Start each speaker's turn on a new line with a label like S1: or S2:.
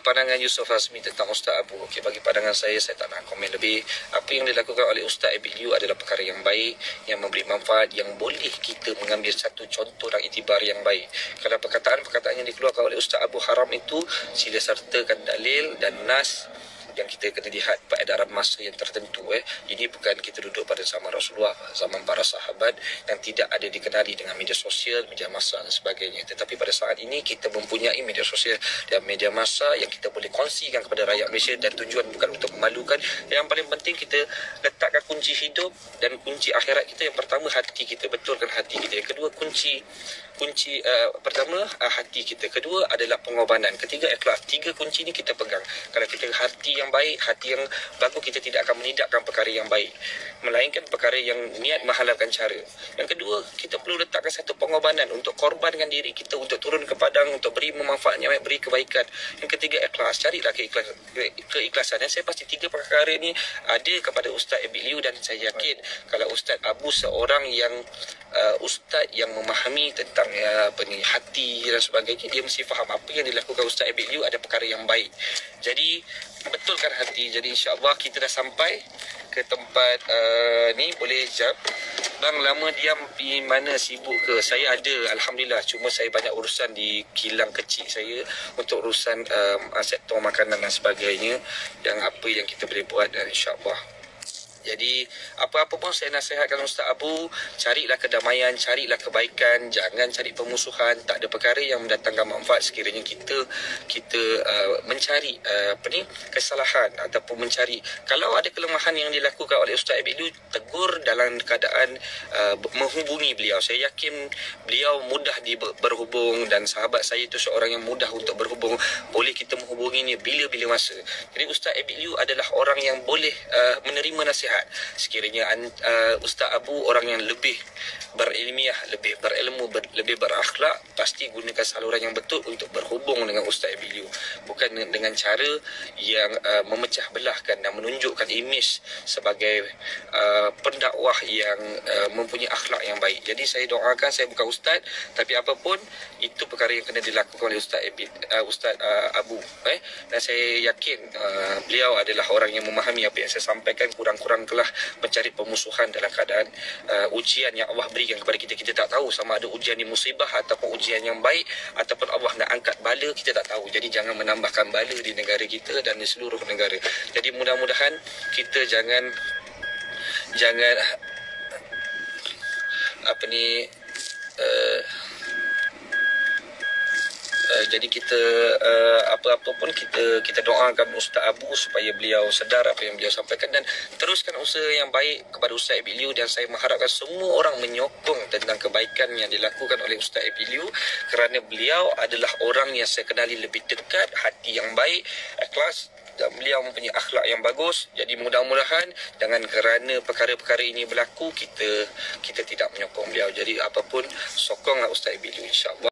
S1: pandangan Yusof Hazmi tentang Ustaz Abu? Okey, bagi pandangan saya tak nak komen lebih. Apa yang dilakukan oleh Ustaz Abil Yu adalah perkara yang baik, yang memberi manfaat, yang boleh kita mengambil satu contoh dan iktibar yang baik. Kalau perkataan-perkataan yang dikeluarkan oleh Ustaz Abu haram itu, sila sertakan dalil dan nas yang kita kena lihat pada dalam masa yang tertentu. Ini bukan kita duduk pada zaman Rasulullah, zaman para sahabat yang tidak ada dikenali dengan media sosial, media massa dan sebagainya. Tetapi pada saat ini kita mempunyai media sosial dan media massa yang kita boleh kongsikan kepada rakyat Malaysia, dan tujuan bukan untuk memalukan. Yang paling penting kita letakkan kunci hidup dan kunci akhirat kita. Yang pertama, hati kita, betulkan hati kita. Yang kedua, kunci pertama hati kita, kedua adalah pengorbanan, ketiga ikhlas. Tiga kunci ni kita pegang. Kalau kita hati yang baik, hati yang bagus, kita tidak akan menidakkan perkara yang baik, melainkan perkara yang niat menghalalkan cara. Yang kedua, kita perlu letakkan satu pengorbanan untuk korbankan diri kita, untuk turun ke padang, untuk beri manfaatnya, beri kebaikan. Yang ketiga, ikhlas. Carilah keikhlasan. Dan saya pasti tiga perkara ni ada kepada Ustaz Abil Yu, dan saya yakin kalau Ustaz Abu seorang yang ustaz yang memahami tentang hati dan sebagainya, dia mesti faham apa yang dilakukan Ustaz Abil Yu ada perkara yang baik. Jadi betulkan hati. Jadi insya-Allah kita dah sampai ke tempat ni. Boleh jap bang, lama diam di mana, sibuk ke? Saya ada, alhamdulillah, cuma saya banyak urusan di kilang kecil saya untuk urusan sektor makanan dan sebagainya, yang apa yang kita boleh buat, dan insya-Allah. Jadi apa-apa pun saya nasihatkan Ustaz Abu, carilah kedamaian, carilah kebaikan, jangan cari permusuhan. Tak ada perkara yang mendatangkan manfaat sekiranya kita mencari kesalahan ataupun mencari. Kalau ada kelemahan yang dilakukan oleh Ustaz Abil Yu, tegur dalam keadaan menghubungi beliau. Saya yakin beliau mudah berhubung, dan sahabat saya itu seorang yang mudah untuk berhubung. Boleh kita menghubunginya bila-bila masa. Jadi Ustaz Abil Yu adalah orang yang boleh menerima nasihat. Sekiranya Ustaz Abu orang yang lebih berilmiah, lebih berilmu, lebih berakhlak, pasti gunakan saluran yang betul untuk berhubung dengan Ustaz Abil Yu, bukan dengan cara yang memecah belahkan dan menunjukkan imej sebagai pendakwah yang mempunyai akhlak yang baik. Jadi saya doakan, saya bukan ustaz, tapi apapun itu perkara yang kena dilakukan oleh Ustaz Abu, dan saya yakin beliau adalah orang yang memahami apa yang saya sampaikan. Kurang-kurang telah mencari permusuhan dalam keadaan ujian yang Allah berikan kepada kita. Kita tak tahu sama ada ujian yang musibah ataupun ujian yang baik, ataupun Allah nak angkat bala, kita tak tahu. Jadi jangan menambahkan bala di negara kita dan di seluruh negara. Jadi mudah-mudahan kita jangan jadi kita apa-apa pun kita doakan Ustaz Abu supaya beliau sedar apa yang beliau sampaikan, dan teruskan usaha yang baik kepada Ustaz Abil Yu. Dan saya mengharapkan semua orang menyokong tentang kebaikan yang dilakukan oleh Ustaz Abil Yu, kerana beliau adalah orang yang saya kenali lebih dekat, hati yang baik, ikhlas, dan beliau mempunyai akhlak yang bagus. Jadi mudah-mudahan dengan kerana perkara-perkara ini berlaku, kita tidak menyokong beliau. Jadi apapun, sokonglah Ustaz Abil Yu, insya-Allah.